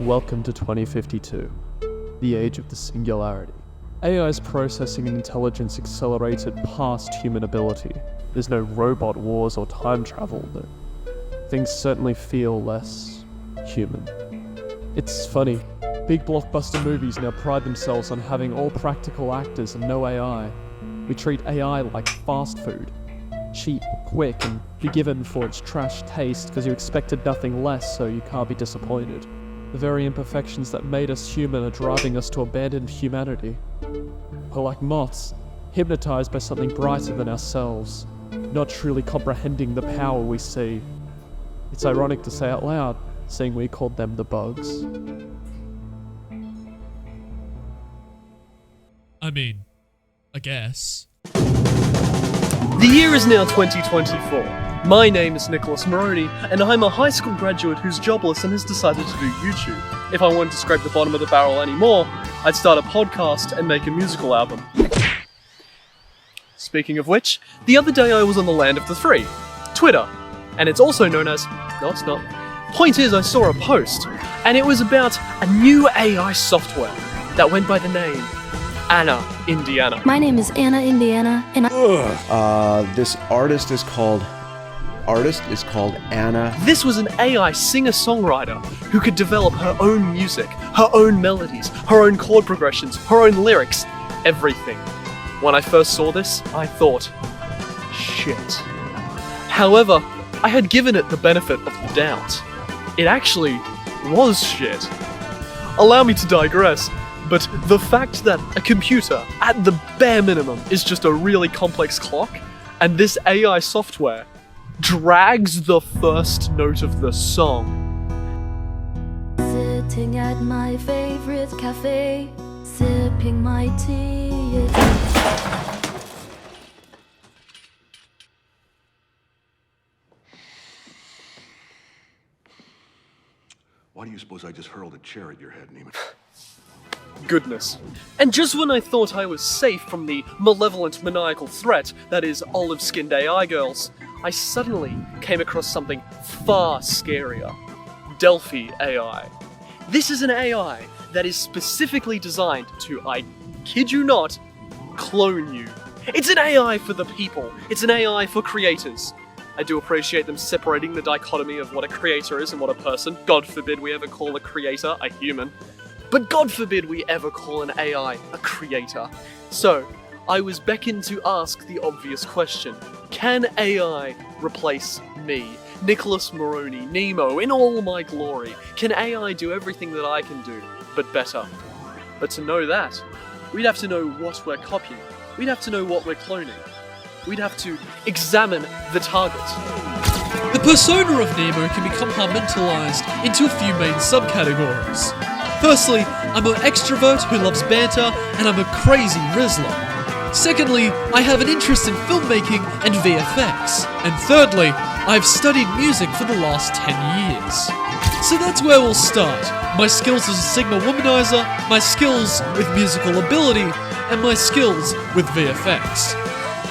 Welcome to 2052, the age of the singularity. AI's processing and intelligence accelerated past human ability. There's no robot wars or time travel, but things certainly feel less human. It's funny, big blockbuster movies now pride themselves on having all practical actors and no AI. We treat AI like fast food. Cheap, quick, and forgiven for its trash taste because you expected nothing less, so you can't be disappointed. The very imperfections that made us human are driving us to abandon humanity. We're like moths, hypnotized by something brighter than ourselves, not truly comprehending the power we see. It's ironic to say out loud, seeing we called them the bugs. I guess. The year is now 2024. My name is Nicholas Moroney, and I'm a high school graduate who's jobless and has decided to do YouTube. If I wanted to scrape the bottom of the barrel anymore, I'd start a podcast and make a musical album. Speaking of which, the other day I was on the land of the three, Twitter, and it's also known as... No, it's not. Point is, I saw a post, and it was about a new AI software that went by the name Anna Indiana. My name is Anna Indiana, and This artist is called Anna. This was an AI singer-songwriter who could develop her own music, her own melodies, her own chord progressions, her own lyrics, everything. When I first saw this, I thought, shit. However, I had given it the benefit of the doubt. It actually was shit. Allow me to digress, but the fact that a computer, at the bare minimum, is just a really complex clock, and this AI software drags the first note of the song. sitting at my favorite cafe, sipping my tea. Why do you suppose I just hurled a chair at your head, Neiman? Goodness. And just when I thought I was safe from the malevolent maniacal threat that is olive-skinned AI girls, I suddenly came across something far scarier. Delphi AI. This is an AI that is specifically designed to, I kid you not, clone you. It's an AI for the people. It's an AI for creators. I do appreciate them separating the dichotomy of what a creator is and what a person. God forbid we ever call a creator a human. But God forbid we ever call an AI a creator. So, I was beckoned to ask the obvious question. Can AI replace me? Nicholas Moroney, Nemo, in all my glory. Can AI do everything that I can do, but better? But to know that, we'd have to know what we're copying. We'd have to know what we're cloning. We'd have to examine the target. The persona of Nemo can be compartmentalized into a few main subcategories. Firstly, I'm an extrovert who loves banter, and I'm a crazy Rizzler. Secondly, I have an interest in filmmaking and VFX. And thirdly, I've studied music for the last 10 years. So that's where we'll start. My skills as a Sigma womanizer, my skills with musical ability, and my skills with VFX.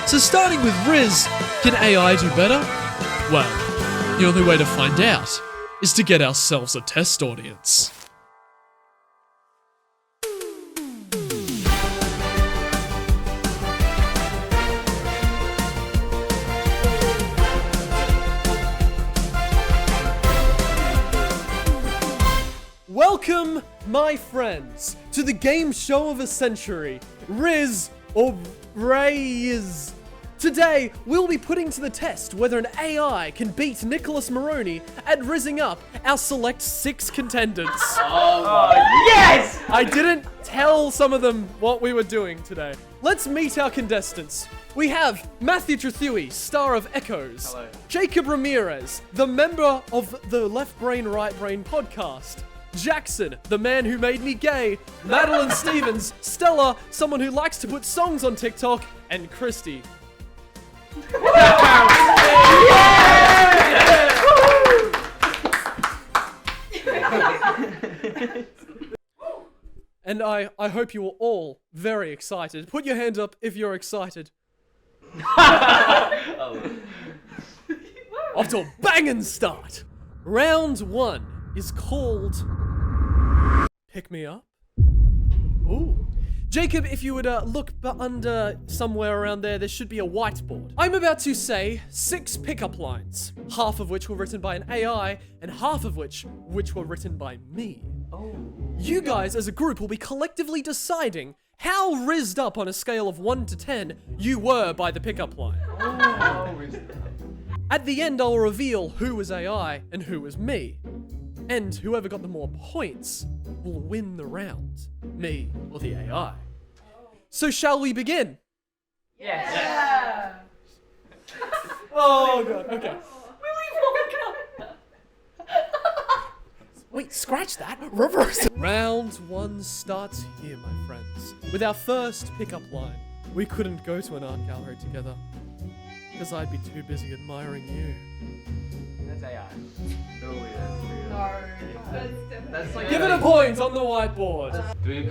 So starting with Rizz, can AI do better? Well, the only way to find out is to get ourselves a test audience. Welcome, my friends, to the game show of a century, Rizz or Riazz. Today, we'll be putting to the test whether an AI can beat Nicholas Moroney at rizzing up our select 6 contendants. Yes! I didn't tell some of them what we were doing today. Let's meet our contestants. We have Matthew Trethewey, star of Echoes. Hello. Jacob Ramirez, the member of the Left Brain, Right Brain podcast. Jackson, the man who made me gay. Madeline Stevens, Stella, someone who likes to put songs on TikTok. And Christy. And I hope you are all very excited. Put your hand up if you're excited. Off to a banging start. Round 1 is called pick me up. Ooh. Jacob, if you would look under somewhere around there, there should be a whiteboard. I'm about to say 6 pickup lines, half of which were written by an AI, and half of which were written by me. Oh. You guys, as a group, will be collectively deciding how rizzed up on a scale of 1 to 10 you were by the pickup line. Oh. At the end, I'll reveal who was AI and who was me. And whoever got the more points will win the round, me or the AI. So shall we begin? Yes. Yeah. Oh god, okay. Wait, scratch that. Reverse. Round 1 starts here, my friends. With our first pickup line. We couldn't go to an art gallery together because I'd be too busy admiring you. That's AI. No. That's like Give it a point on the whiteboard. Do we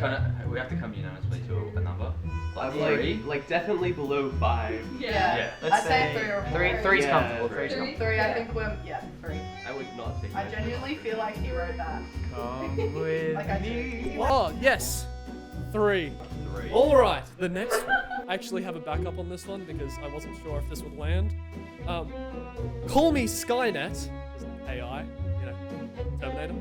have to come unanimously to a number? Like I'm 3? like definitely below 5. Yeah. Let's I'd say 3 or 4. 3's Yeah, comfortable. 3's 3. comfortable. 3, I think we're, 3. I would not take I that. genuinely feel like he wrote that. Come with Like I me. do. Oh, yes. 3. 3. Alright, the next one. I actually have a backup on this one because I wasn't sure if this would land. Call me Skynet. Is that AI? You know, Terminator?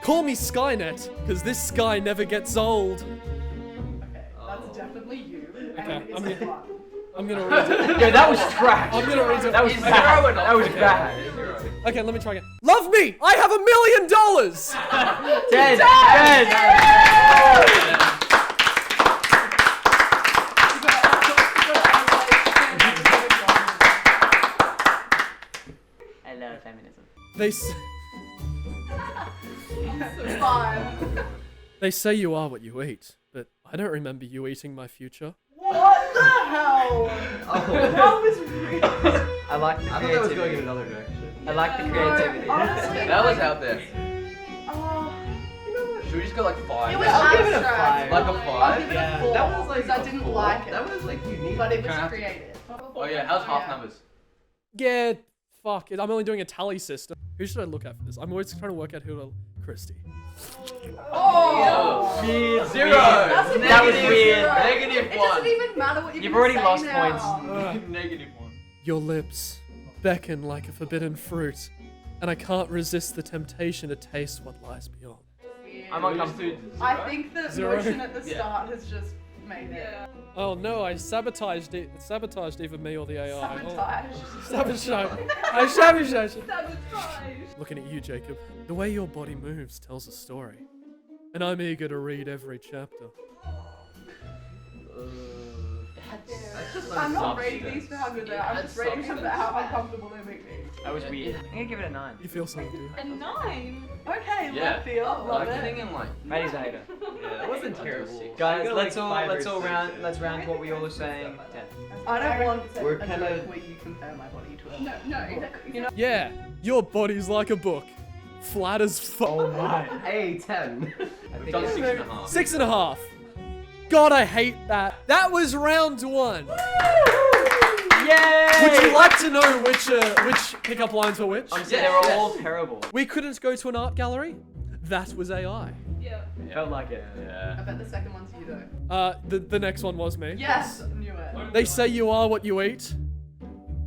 Call me Skynet, because this sky never gets old. Okay, that's definitely you. Okay, And it's one. I'm gonna read it. Yeah, that was trash. I'm gonna read it. That was bad. That was bad. Okay, let me try again. Love me! I have $1 million! 10. I love feminism. They say you are what you eat, but I don't remember you eating my future. What the hell? That was really... I like the I thought that was creativity. going in another direction. I like the creativity. Honestly, That was out there. Oh, you know what? Should we just go like 5? It was I'll give it a abstract. 5. Like a I'll 5? give it Yeah, a 4. that was like because I a didn't 4. like it. That was like unique. But it was Can I have to- creative. Oh yeah, how's half numbers? Yeah, fuck it. I'm only doing a tally system. Who should I look at for this? I'm always trying to work out who to... Christy. Oh! Weird. 0. That's a That was negative weird. 0. Negative It 1. doesn't even matter what you're You've gonna already say lost now. points. Negative 1. Your lips beckon like a forbidden fruit, and I can't resist the temptation to taste what lies beyond. I'm uncomfortable. I think the 0. motion at the Yeah. start has just made it. Oh no, I sabotaged it. Sabotaged either me or the AI. Sabotage. Sabotage. I sabotage. Sabotage. Looking at you, Jacob. The way your body moves tells a story. And I'm eager to read every chapter. I'm not rating these for how good they are. I'm just rating them for how uncomfortable they make me. That was weird. I'm gonna give it a 9. You feel something, do you? A 9? Okay, Yeah. left field. Love I'm it. thinking like. Maddie's a hater. Yeah, That wasn't terrible. Guys, I got, let's like, all 5 or let's 6. round to what we all are saying. 10. I don't want We're a kinda- joke where you compare my body to a No, exactly. You know, Yeah, your body's like a book. Flat as fuck. Oh my. Hey, 10. I We've think done it's 6.5. 6.5. God, I hate that. That was round 1. Yay! Would you like to know which pickup lines were which? They were all terrible. We couldn't go to an art gallery. That was AI. Yeah. Felt like it. I Yeah. bet the second one's you though. The next one was me. Yes, knew it. They say you are what you eat.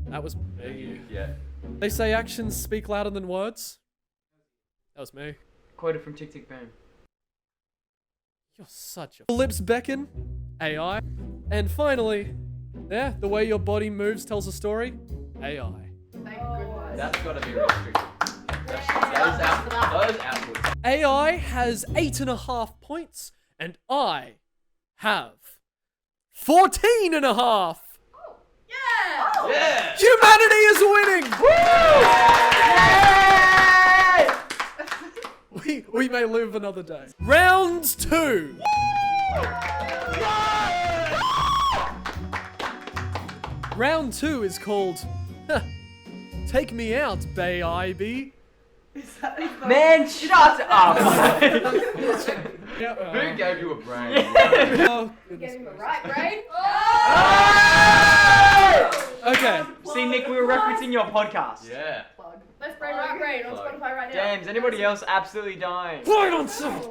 That was me. Yeah. They say actions speak louder than words. That was me. Quoted from Tick Tick Boom. You're such a... Lips beckon. AI. And finally, yeah, the way your body moves tells a story. AI. Thank goodness. That's gotta be restricted. That is output. AI has 8.5 points, and I have 14.5. Yeah! Yeah. Humanity is winning! We may live another day. Round 2. Round 2 is called Take Me Out, Baby. Is that Man, shut up! Who gave you a brain? Oh, goodness Getting the gracious. right brain? Okay. See, Nick, we were referencing your podcast. Yeah. plug? Let's brain right brain on Plug. Spotify right now. James, anybody else absolutely dying? Right on 7.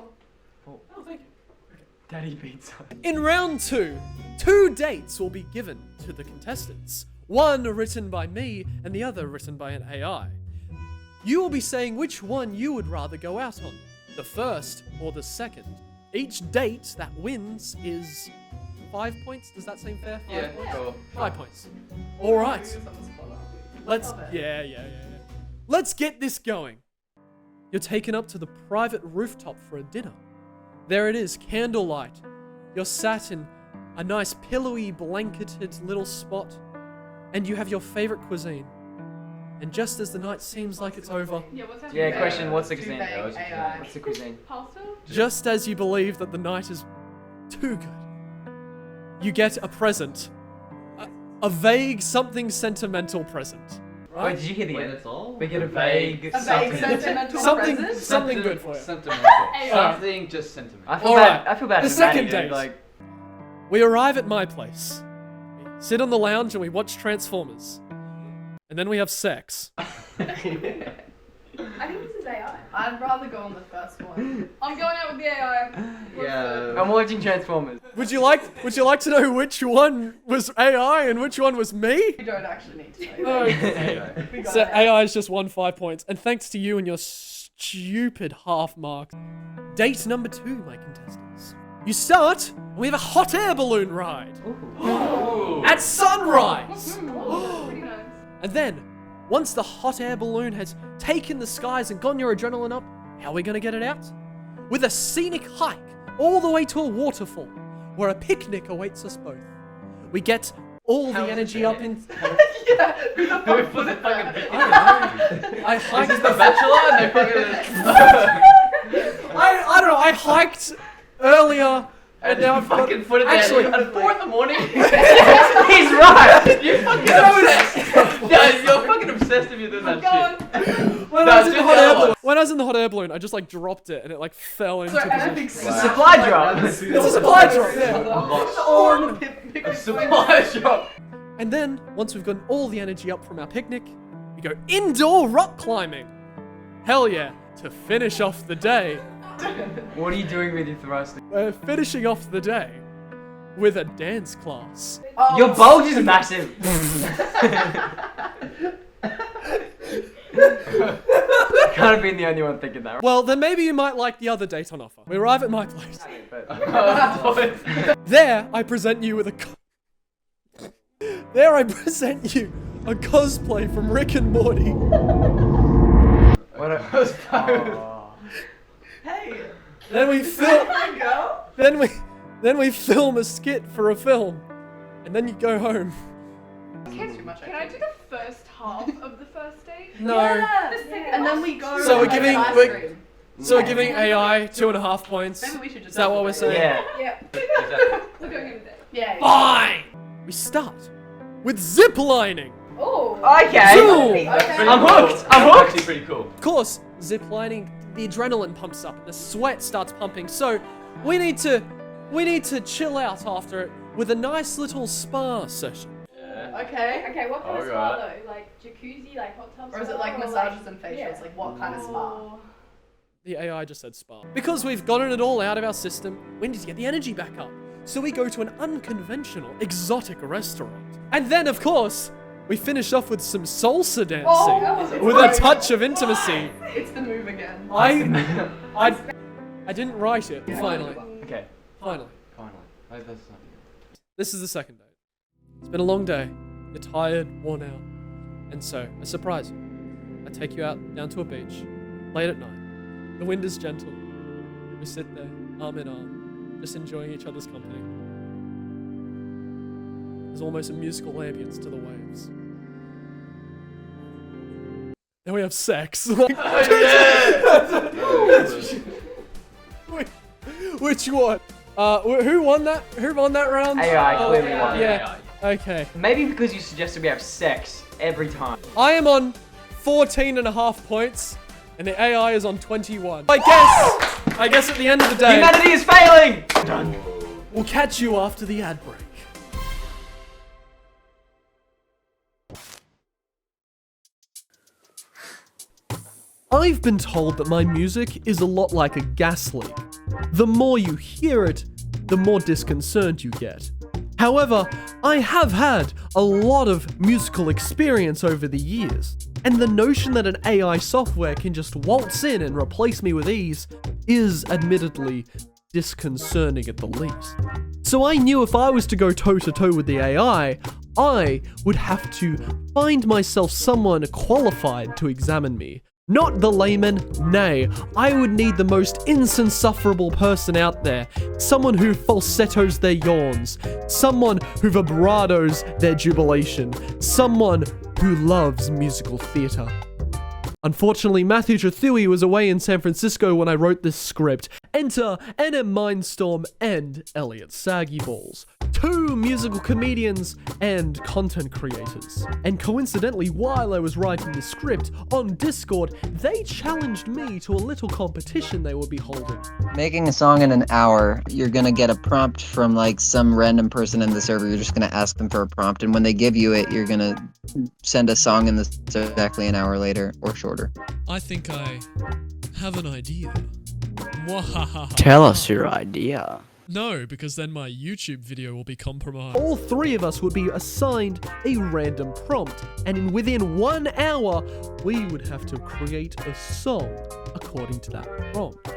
Daddy pizza. In round 2, 2 dates will be given to the contestants. One written by me and the other written by an AI. You will be saying which one you would rather go out on, the first or the second. Each date that wins is 5 points. Does that seem fair? 5 points? Cool. 5 points. All right. Let's Let's get this going. You're taken up to the private rooftop for a dinner. There it is, candlelight. You're sat in a nice pillowy, blanketed little spot, and you have your favorite cuisine. And just as the night seems like it's over, Yeah, question, what's the Too cuisine? vague, what's the AI. What's the cuisine? Pasta? just as you believe that the night is too good, you get a present. A vague, something sentimental present. Wait, did you hear the Wait, end? that's all? We get a vague A vague sentimental Something, present? something good for you. Sentimental. AI. Something just sentimental. I feel Alright, bad. I feel bad. the for second Maddie, date. Like, We arrive at my place. We sit on the lounge and we watch Transformers. And then we have sex. I think this is AI. I'd rather go on the first one. I'm going out with the AI. Yeah. I'm watching Transformers. Would you like to know which one was AI and which one was me? We don't actually need to know. We got So it. AI is just won 5 points. And thanks to you and your stupid half marks. Date number 2, my contestants. You start, and we have a hot air balloon ride. At sunrise. Pretty nice. And then, once the hot air balloon has taken the skies and gotten your adrenaline up, how are we gonna get it out? With a scenic hike all the way to a waterfall, where a picnic awaits us both. We get all the energy up in... Yeah, who the fuck put it back? I hiked The Bachelor and they fucking I don't know, I hiked earlier, and now I've got... fucking put it there Actually- at 4 in the morning. He's right! You're fucking obsessed. Yeah, you're fucking obsessed if you're doing I'm that going. shit. When No, I was in do the hot the air other balloon, one. when I was in the hot air balloon, I just like dropped it and it like fell into So position. anything It's a supply drop. It's a supply drop, yeah. A supply shop. And then, once we've gotten all the energy up from our picnic, we go indoor rock climbing. Hell yeah, to finish off the day. What are you doing with your thrusting? We're finishing off the day with a dance class. Oh, Your bulge is massive. Can't have been the only one thinking that. Well, then maybe you might like the other date on offer. We arrive at my place. But There, I present you with a... There, I present you a cosplay from Rick and Morty. what a... Hey. Then we film... There you go. Then we film a skit for a film. And then you go home. Can I do the first half of the first date? No. Yeah. And then we go. So we're and giving- get ice we're- cream. So we're giving AI 2.5 points. Maybe we should just. Is that what we're saying? Yeah. Yeah. We're going in there. Yeah. Fine! We start with zip lining. Oh. Okay. Zoom! Okay. I'm hooked. I'm That's hooked. actually pretty cool. Of course, zip lining, the adrenaline pumps up, the sweat starts pumping. So we need to chill out after it with a nice little spa session. Okay. Okay, what kind of Okay. spa though? Like jacuzzi, like hot tub Or is it spa, like or massages and facials? yeah. Like what kind of spa? The AI just said spa. Because we've gotten it all out of our system, we need to get the energy back up. So we go to an unconventional, exotic restaurant. And then, of course, we finish off with some salsa dancing Oh, with a touch of intimacy. It's the move again. I didn't write it, finally. Okay. Finally. Finally. That's not good. This is the second date. It's been a long day. You're tired, worn out. And so, I surprise you. I take you out down to a beach, late at night. The wind is gentle. We sit there, arm in arm, just enjoying each other's company. There's almost a musical ambience to the waves. Then we have sex. Which one? Who won that? Who won that round? AI clearly won. Yeah. Okay. Maybe because you suggested we have sex every time. I am on 14.5 points, and the AI is on 21. I guess at the end of the day, Humanity is failing! Done. we'll catch you after the ad break. I've been told that my music is a lot like a gas leak. The more you hear it, the more disconcerted you get. However, I have had a lot of musical experience over the years, and the notion that an AI software can just waltz in and replace me with ease is admittedly disconcerting at the least. So I knew if I was to go toe-to-toe with the AI, I would have to find myself someone qualified to examine me. Not the layman, nay, I would need the most insufferable person out there. Someone who falsettos their yawns. Someone who vibratos their jubilation. Someone who loves musical theatre. Unfortunately, Matthew Trethui was away in San Francisco when I wrote this script. Enter NmMindstorm and Elliot Sargent, two musical comedians and content creators. And coincidentally, while I was writing the script, on Discord, they challenged me to a little competition they would be holding. Making a song in an hour, you're gonna get a prompt from like some random person in the server. You're just gonna ask them for a prompt, and when they give you it, you're gonna send a song in this exactly an hour later or shorter. I think I have an idea. Tell us your idea. No, because then my YouTube video will be compromised. All three of us would be assigned a random prompt, and within 1 hour, we would have to create a song according to that prompt.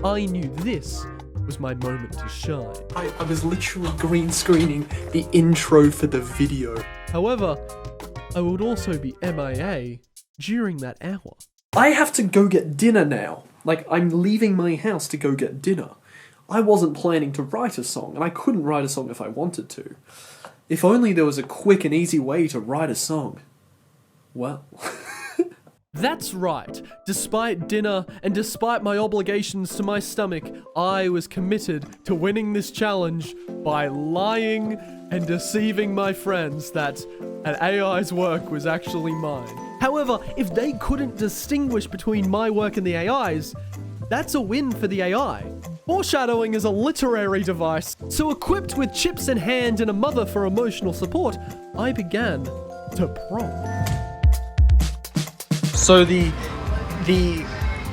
I knew this was my moment to shine. I was literally green screening the intro for the video. However, I would also be MIA during that hour. I have to go get dinner now. Like, I'm leaving my house to go get dinner. I wasn't planning to write a song, and I couldn't write a song if I wanted to. If only there was a quick and easy way to write a song. Well... That's right. Despite dinner and despite my obligations to my stomach, I was committed to winning this challenge by lying and deceiving my friends that an AI's work was actually mine. However, if they couldn't distinguish between my work and the AI's, that's a win for the AI. Foreshadowing is a literary device, so equipped with chips in hand and a mother for emotional support, I began to prompt. So the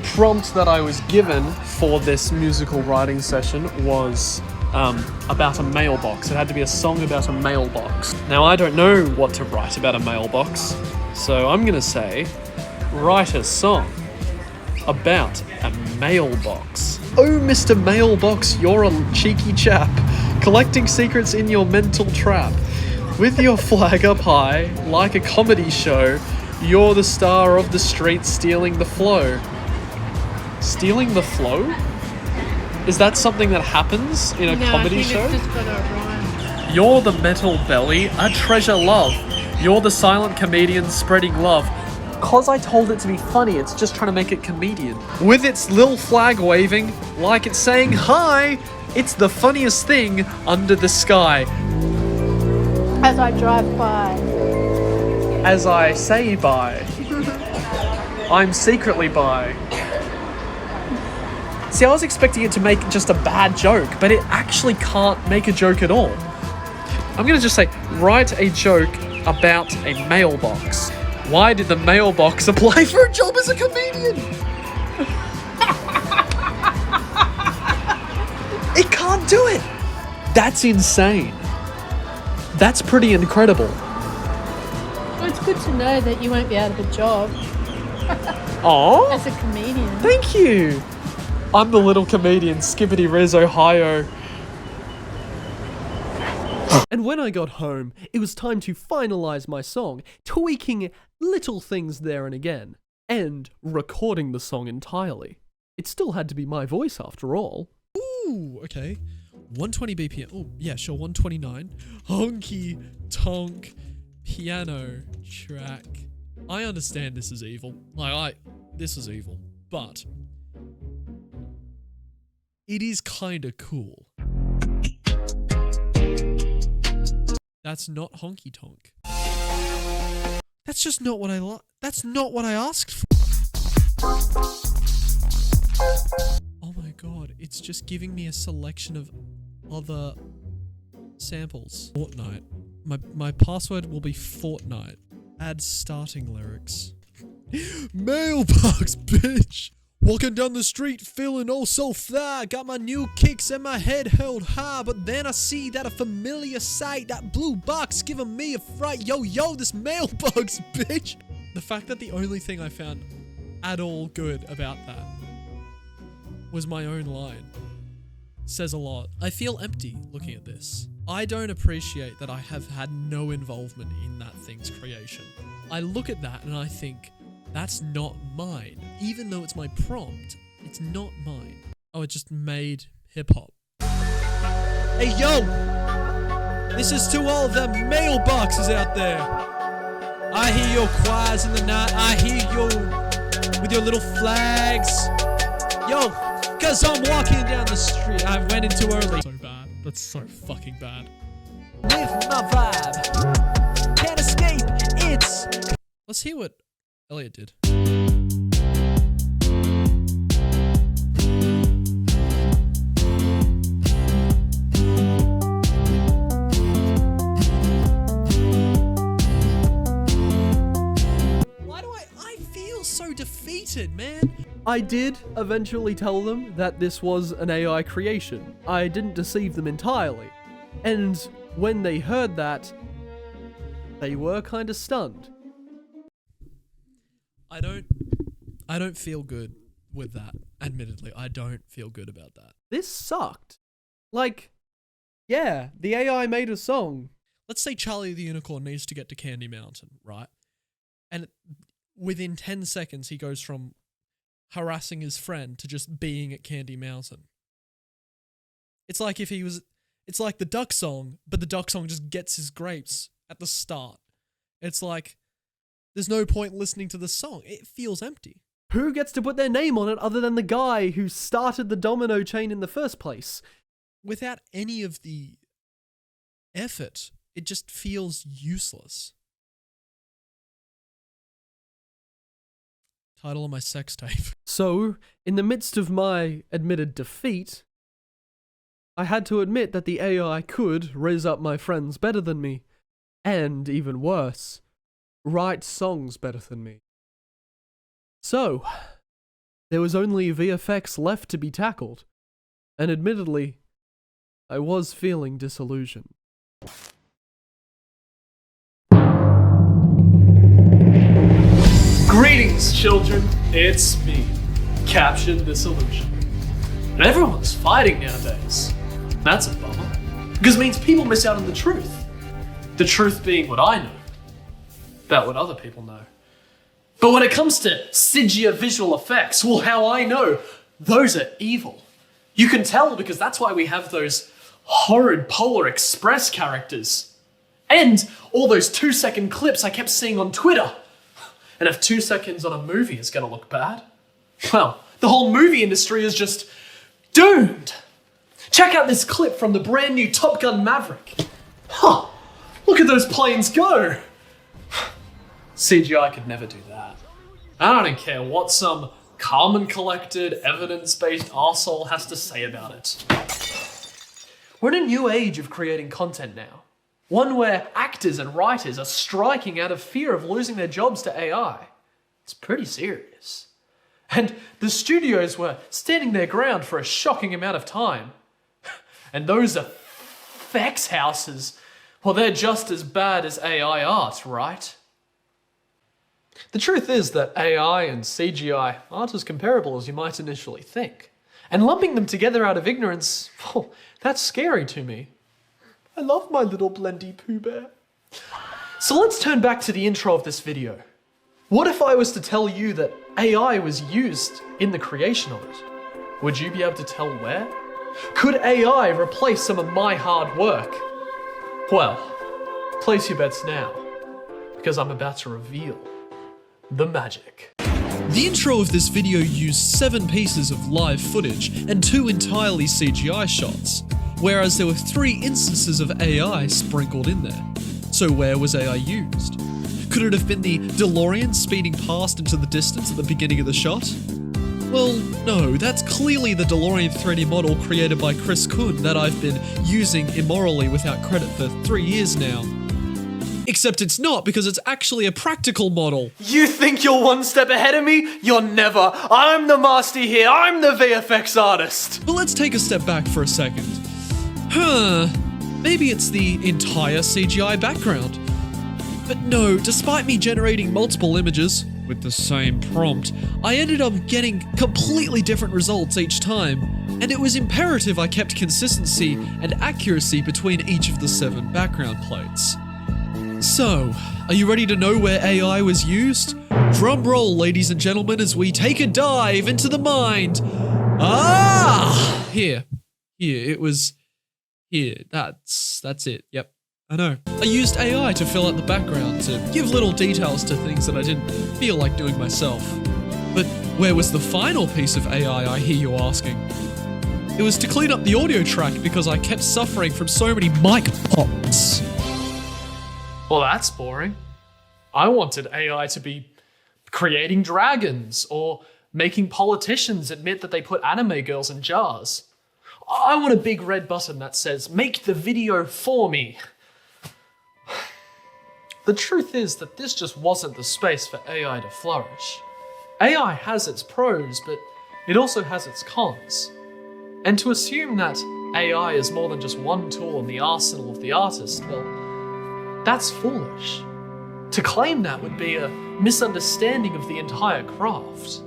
prompt that I was given for this musical writing session was about a mailbox. It had to be a song about a mailbox. Now, I don't know what to write about a mailbox, so I'm gonna say, write a song about a mailbox. Oh, Mr. Mailbox, you're a cheeky chap, collecting secrets in your mental trap. With your flag up high, like a comedy show, you're the star of the street stealing the flow. Stealing the flow? Is that something that happens in a comedy show? It's just got a rhyme. You're the metal belly, a treasure love. You're the silent comedian spreading love. Cause I told it to be funny, it's just trying to make it comedian. With its little flag waving, like it's saying hi, it's the funniest thing under the sky. As I drive by. As I say bye, I'm secretly bi. See, I was expecting it to make just a bad joke, but it actually can't make a joke at all. I'm gonna just say, write a joke about a mailbox. Why did the mailbox apply for a job as a comedian? It can't do it. That's insane. That's pretty incredible. Well, it's good to know that you won't be out of a job Aww. as a comedian. Thank you. I'm the little comedian, Skibbity Rizz, Ohio. And when I got home, it was time to finalize my song, tweaking little things there and again, and recording the song entirely. It still had to be my voice after all. Ooh, okay. 120 BPM. Oh, yeah, sure, 129. Honky tonk piano track. I understand this is evil. This is evil, but it is kinda cool. That's not honky tonk. That's just not what I like. That's not what I asked for. Oh my god, it's just giving me a selection of other samples. Fortnite. My password will be Fortnite. Add starting lyrics. Mailbox, bitch! Walking down the street, feeling oh so fly. Got my new kicks and my head held high. But then I see that a familiar sight. That blue box giving me a fright. Yo, this mailbox, bitch. The fact that the only thing I found at all good about that was my own line says a lot. I feel empty looking at this. I don't appreciate that I have had no involvement in that thing's creation. I look at that and I think, that's not mine. Even though it's my prompt, it's not mine. Oh, it just made hip-hop. Hey, yo! This is to all the mailboxes out there. I hear your choirs in the night. I hear you with your little flags. Yo, cause I'm walking down the street. I went in too early. So bad. That's so fucking bad. With my vibe. Can't escape. It's... Let's hear what Elliot did. Why do I feel so defeated, man? I did eventually tell them that this was an AI creation. I didn't deceive them entirely. And when they heard that, they were kind of stunned. I don't feel good with that. Admittedly, I don't feel good about that. This sucked. Like, yeah, the AI made a song. Let's say Charlie the Unicorn needs to get to Candy Mountain, right? And within 10 seconds, he goes from harassing his friend to just being at Candy Mountain. It's like it's like the duck song, but the duck song just gets his grapes at the start. It's like, there's no point listening to the song. It feels empty. Who gets to put their name on it other than the guy who started the domino chain in the first place? Without any of the effort, it just feels useless. Title of my sex tape. So, in the midst of my admitted defeat, I had to admit that the AI could raise up my friends better than me. And, even worse, write songs better than me. So, there was only VFX left to be tackled, and admittedly, I was feeling disillusioned. Greetings, children. It's me, Caption Disillusion. And everyone's fighting nowadays. That's a bummer. Because it means people miss out on the truth. The truth being what I know, about what other people know. But when it comes to CGI visual effects, well, how I know, those are evil. You can tell because that's why we have those horrid Polar Express characters. And all those 2-second clips I kept seeing on Twitter. And if 2 seconds on a movie is gonna look bad, well, the whole movie industry is just doomed. Check out this clip from the brand new Top Gun Maverick. Huh, look at those planes go. CGI could never do that. I don't care what some calm and collected, evidence-based arsehole has to say about it. We're in a new age of creating content now. One where actors and writers are striking out of fear of losing their jobs to AI. It's pretty serious. And the studios were standing their ground for a shocking amount of time. And those effects houses, well, they're just as bad as AI art, right? The truth is that AI and CGI aren't as comparable as you might initially think. And lumping them together out of ignorance, well, that's scary to me. I love my little blendy Pooh Bear. So let's turn back to the intro of this video. What if I was to tell you that AI was used in the creation of it? Would you be able to tell where? Could AI replace some of my hard work? Well, place your bets now, because I'm about to reveal the magic. The intro of this video used 7 pieces of live footage and 2 entirely CGI shots, whereas there were 3 instances of AI sprinkled in there. So where was AI used? Could it have been the DeLorean speeding past into the distance at the beginning of the shot? Well, no, that's clearly the DeLorean 3D model created by Chris Kuhn that I've been using immorally without credit for 3 years now. Except it's not, because it's actually a practical model. You think you're one step ahead of me? You're never. I'm the master here. I'm the VFX artist. But let's take a step back for a second. Maybe it's the entire CGI background. But no, despite me generating multiple images with the same prompt, I ended up getting completely different results each time, and it was imperative I kept consistency and accuracy between each of the 7 background plates. So, are you ready to know where AI was used? Drum roll, ladies and gentlemen, as we take a dive into the mind. Here, it was here. That's it. Yep, I know. I used AI to fill out the background, to give little details to things that I didn't feel like doing myself. But where was the final piece of AI, I hear you asking? It was to clean up the audio track because I kept suffering from so many mic pops. Well, that's boring. I wanted AI to be creating dragons or making politicians admit that they put anime girls in jars. I want a big red button that says, "Make the video for me." The truth is that this just wasn't the space for AI to flourish. AI has its pros, but it also has its cons. And to assume that AI is more than just one tool in the arsenal of the artist, well, that's foolish. To claim that would be a misunderstanding of the entire craft.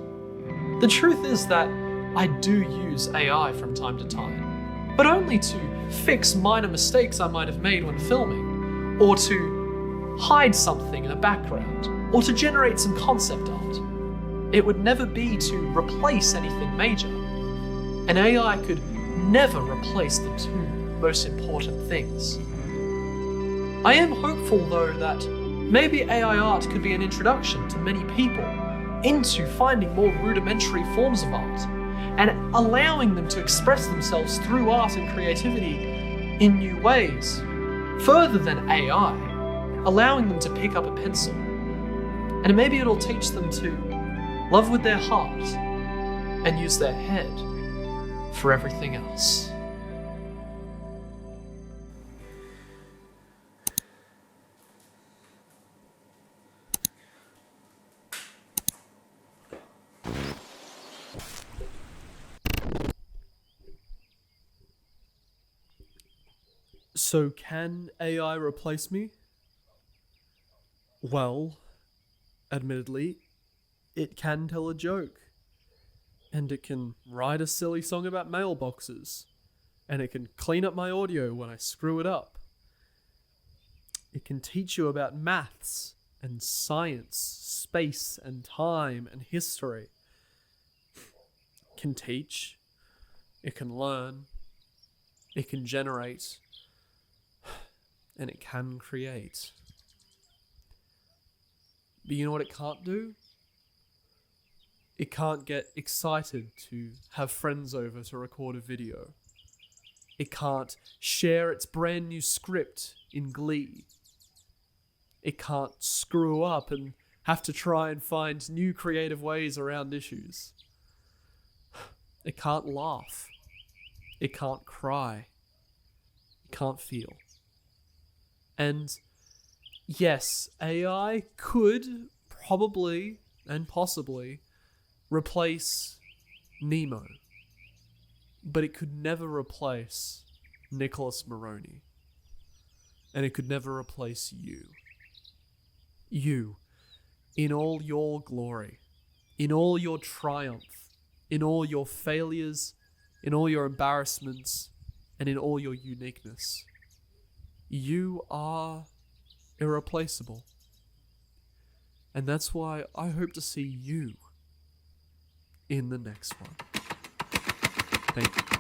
The truth is that I do use AI from time to time, but only to fix minor mistakes I might have made when filming, or to hide something in the background, or to generate some concept art. It would never be to replace anything major. An AI could never replace the 2 most important things. I am hopeful, though, that maybe AI art could be an introduction to many people into finding more rudimentary forms of art and allowing them to express themselves through art and creativity in new ways, further than AI, allowing them to pick up a pencil. And maybe it'll teach them to love with their heart and use their head for everything else. So can AI replace me? Well, admittedly, it can tell a joke. And it can write a silly song about mailboxes. And it can clean up my audio when I screw it up. It can teach you about maths and science, space and time and history. It can teach. It can learn. It can generate. And it can create. But you know what it can't do? It can't get excited to have friends over to record a video. It can't share its brand new script in Glee. It can't screw up and have to try and find new creative ways around issues. It can't laugh. It can't cry. It can't feel. And yes, AI could probably and possibly replace Nemo, but it could never replace Nicholas Maroney, and it could never replace you. You, in all your glory, in all your triumph, in all your failures, in all your embarrassments, and in all your uniqueness. You are irreplaceable. And that's why I hope to see you in the next one. Thank you.